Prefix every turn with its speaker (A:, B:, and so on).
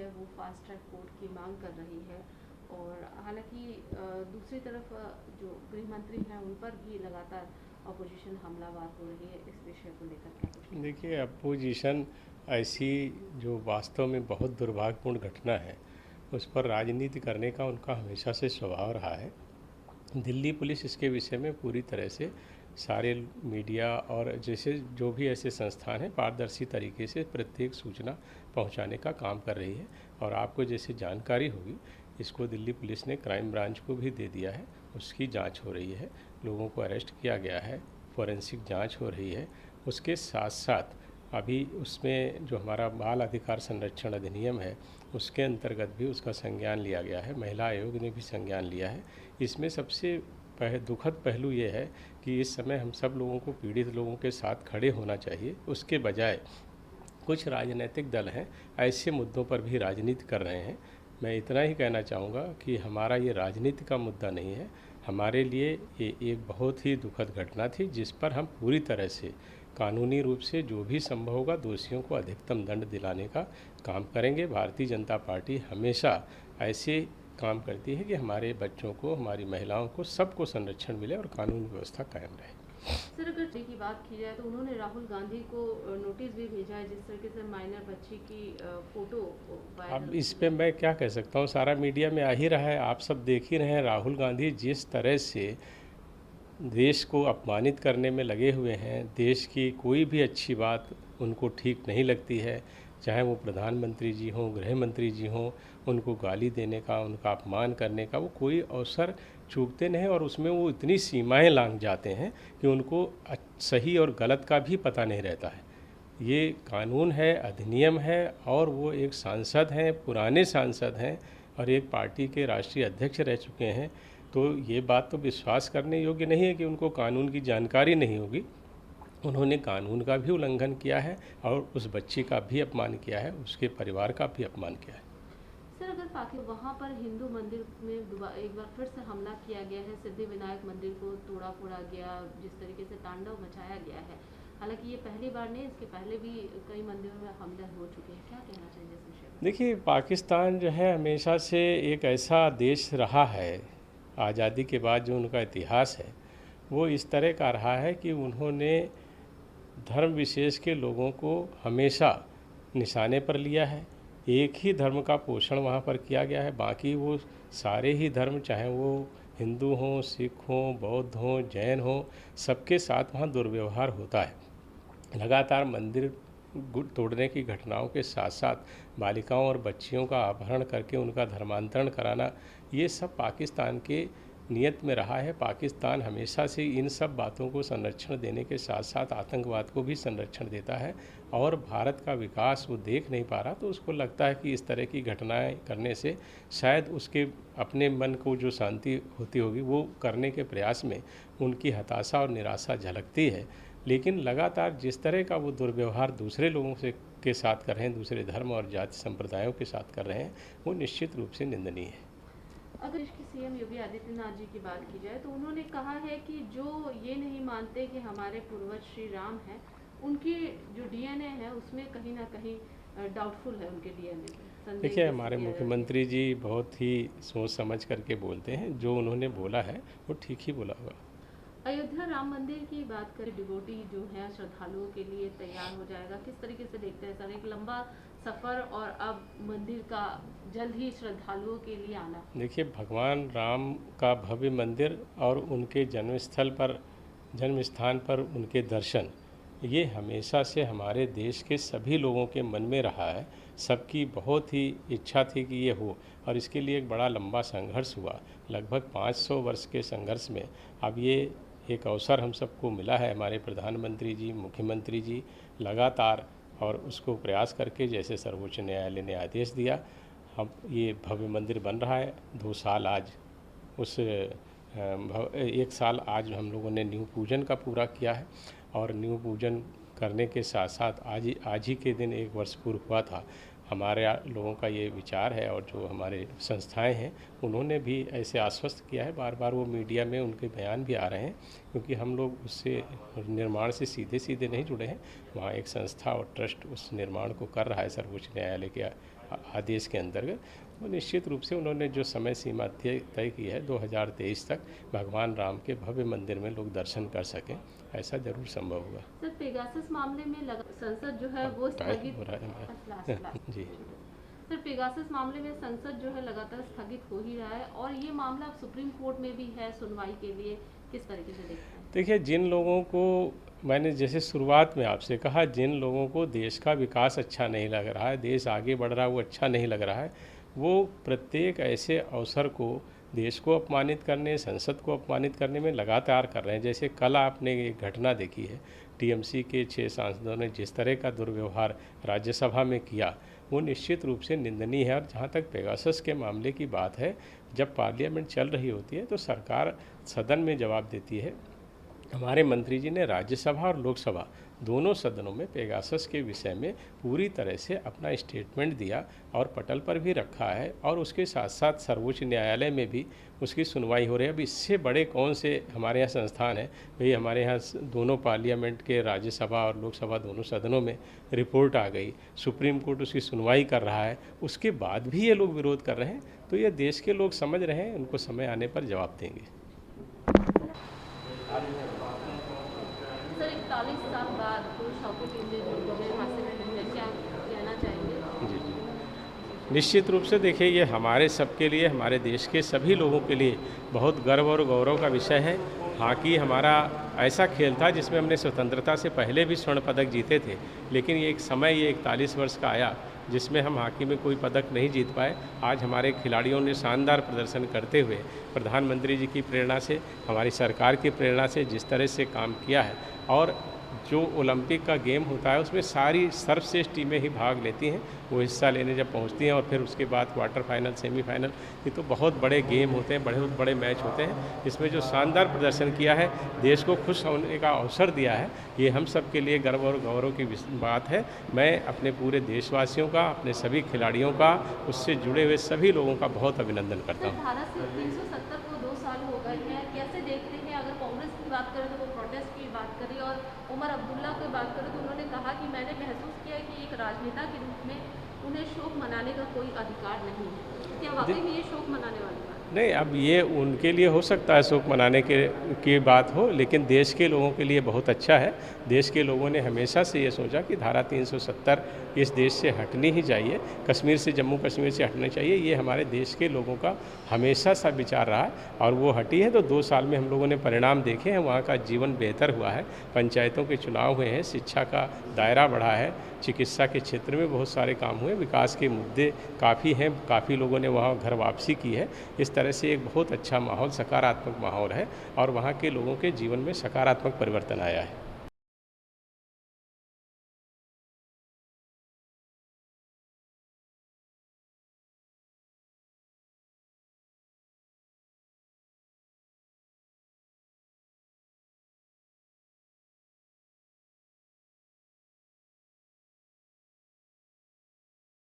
A: है वो fast track court की मांग कर रही है। और हालांकि दूसरी तरफ जो गृह मंत्री हैं उन पर भी लगातार अपोजिशन हमलावर हो रही है। इस विषय को लेकर क्या कुछ?
B: देखिए, अपोजिशन ऐसी जो वास्तव में बहुत दुर्भाग्यपूर्ण घटना है, उस पर राजनीति करने का उनका हमेशा से स्वभाव रहा है। दिल्ली पुलिस इसके विषय में पूरी तरह से सारे मीडिया और जैसे जो भी ऐसे संस्थान हैं पारदर्शी तरीके से प्रत्येक सूचना पहुंचाने का काम कर रही है। और आपको जैसे जानकारी होगी, इसको दिल्ली पुलिस ने क्राइम ब्रांच को भी दे दिया है, उसकी जांच हो रही है, लोगों को अरेस्ट किया गया है, फॉरेंसिक जांच हो रही है। उसके साथ साथ अभी उसमें जो हमारा बाल अधिकार संरक्षण अधिनियम है उसके अंतर्गत भी उसका संज्ञान लिया गया है, महिला आयोग ने भी संज्ञान लिया है। इसमें सबसे दुखद पहलू ये है कि इस समय हम सब लोगों को पीड़ित लोगों के साथ खड़े होना चाहिए, उसके बजाय कुछ राजनीतिक दल हैं ऐसे मुद्दों पर भी राजनीति कर रहे हैं। मैं इतना ही कहना चाहूँगा कि हमारा ये राजनीति का मुद्दा नहीं है, हमारे लिए ये एक बहुत ही दुखद घटना थी जिस पर हम पूरी तरह से कानूनी रूप से जो भी संभव होगा दोषियों को अधिकतम दंड दिलाने का काम करेंगे। भारतीय जनता पार्टी हमेशा ऐसे काम करती है कि हमारे बच्चों को, हमारी महिलाओं को, सबको संरक्षण मिले और कानून व्यवस्था कायम रहे।
A: सर, अगर जी की बात की जाए तो उन्होंने राहुल गांधी को नोटिस भी भेजा है, जिस तरीके से माइनर बच्ची की फोटो वायरल।
B: अब इस पे मैं क्या कह सकता हूँ, सारा मीडिया में आ ही रहा है, आप सब देख ही रहे हैं। राहुल गांधी जिस तरह से देश को अपमानित करने में लगे हुए हैं, देश की कोई भी अच्छी बात उनको ठीक नहीं लगती है, चाहे वो प्रधानमंत्री जी हों, गृह मंत्री जी हों, उनको गाली देने का, उनका अपमान करने का वो कोई अवसर चूकते नहीं। और उसमें वो इतनी सीमाएं लांघ जाते हैं कि उनको सही और गलत का भी पता नहीं रहता है। ये कानून है, अधिनियम है, और वो एक सांसद हैं, पुराने सांसद हैं और एक पार्टी के राष्ट्रीय अध्यक्ष रह चुके हैं। तो ये बात तो विश्वास करने योग्य नहीं है कि उनको कानून की जानकारी नहीं होगी। उन्होंने कानून का भी उल्लंघन किया है और उस बच्ची का भी अपमान किया है, उसके परिवार का भी अपमान किया है।
A: सर, अगर पाकिस्तान वहाँ पर हिंदू मंदिर में एक बार फिर से हमला किया गया है, सिद्धि विनायक मंदिर को तोड़ा फोड़ा गया, जिस तरीके से तांडव मचाया गया है, हालांकि ये पहली बार नहीं, इसके पहले भी कई मंदिरों में हमले हो चुके हैं, क्या कहना चाहिए इस विषय में?
B: देखिए, पाकिस्तान जो है हमेशा से एक ऐसा देश रहा है, आज़ादी के बाद जो उनका इतिहास है वो इस तरह का रहा है कि उन्होंने धर्म विशेष के लोगों को हमेशा निशाने पर लिया है। एक ही धर्म का पोषण वहाँ पर किया गया है, बाकी वो सारे ही धर्म, चाहे वो हिंदू हों, सिख हों, बौद्ध हों, जैन हों, सबके साथ वहाँ दुर्व्यवहार होता है। लगातार मंदिर तोड़ने की घटनाओं के साथ साथ बालिकाओं और बच्चियों का अपहरण करके उनका धर्मांतरण कराना, ये सब पाकिस्तान के नियत में रहा है। पाकिस्तान हमेशा से इन सब बातों को संरक्षण देने के साथ साथ आतंकवाद को भी संरक्षण देता है। और भारत का विकास वो देख नहीं पा रहा, तो उसको लगता है कि इस तरह की घटनाएं करने से शायद उसके अपने मन को जो शांति होती होगी वो करने के प्रयास में उनकी हताशा और निराशा झलकती है। लेकिन लगातार जिस तरह का वो दुर्व्यवहार दूसरे लोगों से के साथ कर रहे हैं, दूसरे धर्म और जाति संप्रदायों के साथ कर रहे हैं, वो निश्चित रूप से निंदनीय है।
A: अगर इसकी सीएम योगी आदित्यनाथ जी की बात की जाए तो उन्होंने कहा है कि जो ये नहीं मानते कि हमारे पूर्वज श्री राम हैं, उनकी जो डीएनए है उसमें कहीं ना कहीं डाउटफुल है, उनके डीएनए।
B: देखिए, हमारे मुख्यमंत्री जी बहुत ही सोच समझ करके बोलते हैं, जो उन्होंने बोला है वो ठीक ही बोला होगा।
A: अयोध्या राम मंदिर की बात करें, डिवोटी जो है श्रद्धालुओं के लिए तैयार हो जाएगा, किस तरीके से देखते हैं सर? एक लंबा सफ़र और अब मंदिर का जल्द ही श्रद्धालुओं के लिए आना।
B: देखिए, भगवान राम का भव्य मंदिर और उनके जन्म स्थान पर उनके दर्शन, ये हमेशा से हमारे देश के सभी लोगों के मन में रहा है। सबकी बहुत ही इच्छा थी कि ये हो, और इसके लिए एक बड़ा लंबा संघर्ष हुआ। लगभग 500 वर्ष के संघर्ष में अब ये एक अवसर हम सबको मिला है। हमारे प्रधानमंत्री जी, मुख्यमंत्री जी लगातार और उसको प्रयास करके, जैसे सर्वोच्च न्यायालय ने आदेश दिया, हम ये भव्य मंदिर बन रहा है। 2 साल आज उस 1 साल आज हम लोगों ने नींव पूजन का पूरा किया है, और नींव पूजन करने के साथ साथ आज ही के दिन 1 वर्ष पूर्व हुआ था। हमारे लोगों का ये विचार है, और जो हमारे संस्थाएं हैं उन्होंने भी ऐसे आश्वस्त किया है। बार बार वो मीडिया में उनके बयान भी आ रहे हैं, क्योंकि हम लोग उससे निर्माण से सीधे नहीं जुड़े हैं। वहाँ एक संस्था और ट्रस्ट उस निर्माण को कर रहा है सर्वोच्च न्यायालय के आदेश के अंतर्गत, तो निश्चित रूप से उन्होंने जो समय सीमा तय की है 2023 तक भगवान राम के भव्य मंदिर में लोग दर्शन कर सकें, ऐसा जरूर संभव हुआ।
A: सर, पेगासस मामले में संसद जो है वो स्थगित
B: हो रहा है जी।
A: सर, पेगासस मामले में संसद जो है लगातार स्थगित हो ही रहा है और ये मामला अब सुप्रीम कोर्ट में भी है सुनवाई के लिए, किस तरीके से देखते हैं?
B: देखिए, जिन लोगों को मैंने जैसे शुरुआत में आपसे कहा, जिन लोगों को देश का विकास अच्छा नहीं लग रहा है, देश आगे बढ़ रहा है वो अच्छा नहीं लग रहा है, वो प्रत्येक ऐसे अवसर को देश को अपमानित करने, संसद को अपमानित करने में लगातार कर रहे हैं। जैसे कल आपने एक घटना देखी है, टीएमसी के 6 सांसदों ने जिस तरह का दुर्व्यवहार राज्यसभा में किया, वो निश्चित रूप से निंदनीय है। और जहाँ तक पेगासस के मामले की बात है, जब पार्लियामेंट चल रही होती है तो सरकार सदन में जवाब देती है। हमारे मंत्री जी ने राज्यसभा और लोकसभा दोनों सदनों में पेगासस के विषय में पूरी तरह से अपना स्टेटमेंट दिया और पटल पर भी रखा है, और उसके साथ साथ सर्वोच्च न्यायालय में भी उसकी सुनवाई हो रही है। अब इससे बड़े कौन से हमारे यहाँ संस्थान है भाई? हमारे यहाँ दोनों पार्लियामेंट के राज्यसभा और लोकसभा दोनों सदनों में रिपोर्ट आ गई, सुप्रीम कोर्ट उसकी सुनवाई कर रहा है, उसके बाद भी ये लोग विरोध कर रहे हैं। तो ये देश के लोग समझ रहे हैं, उनको समय आने पर जवाब देंगे।
A: सर, 41 साल बाद तो शौकत इंजन जो गए हादसे में है, क्या कहना चाहेंगे?
B: जी जी, निश्चित रूप से देखिए, ये हमारे सबके लिए, हमारे देश के सभी लोगों के लिए बहुत गर्व और गौरव का विषय है। हॉकी हमारा ऐसा खेल था जिसमें हमने स्वतंत्रता से पहले भी स्वर्ण पदक जीते थे, लेकिन ये एक समय, ये 41 वर्ष का आया जिसमें हम हॉकी में कोई पदक नहीं जीत पाए। आज हमारे खिलाड़ियों ने शानदार प्रदर्शन करते हुए प्रधानमंत्री जी की प्रेरणा से, हमारी सरकार की प्रेरणा से जिस तरह से काम किया है, और जो ओलंपिक का गेम होता है उसमें सारी सर्वश्रेष्ठ टीमें ही भाग लेती हैं, वो हिस्सा लेने जब पहुंचती हैं, और फिर उसके बाद क्वार्टर फाइनल, सेमीफाइनल, ये तो बहुत बड़े गेम होते हैं, बहुत बड़े मैच होते हैं। इसमें जो शानदार प्रदर्शन किया है, देश को खुश होने का अवसर दिया है, ये हम सब के लिए गर्व और गौरव की बात है। मैं अपने पूरे देशवासियों का, अपने सभी खिलाड़ियों का, उससे जुड़े हुए सभी लोगों का बहुत अभिनंदन करता हूँ।
A: धारा 370 को 2 साल हो गए हैं, कैसे देखते हैं? अगर कांग्रेस की बात करें तो वो प्रोटेस्ट की बात करी, और उमर अब्दुल्ला की बात करें तो उन्होंने कहा कि मैंने महसूस किया कि एक राजनेता के रूप में उन्हें शोक मनाने का कोई अधिकार नहीं है। क्या वाकई में ये शोक मनाने वाली बात?
B: नहीं, अब ये उनके लिए हो सकता है शोक मनाने की बात हो, लेकिन देश के लोगों के लिए बहुत अच्छा है। देश के लोगों ने हमेशा से ये सोचा कि धारा 370 इस देश से हटनी ही चाहिए, कश्मीर से, जम्मू कश्मीर से हटनी चाहिए। ये हमारे देश के लोगों का हमेशा सा विचार रहा है, और वो हटी है। तो 2 साल में हम लोगों ने परिणाम देखे हैं, वहाँ का जीवन बेहतर हुआ है, पंचायतों के चुनाव हुए हैं, शिक्षा का दायरा बढ़ा है, चिकित्सा के क्षेत्र में बहुत सारे काम हुए, विकास के मुद्दे काफ़ी हैं, काफ़ी लोगों ने वहाँ घर वापसी की है। इस तरह से एक बहुत अच्छा माहौल, सकारात्मक माहौल है, और वहाँ के लोगों के जीवन में सकारात्मक परिवर्तन आया है।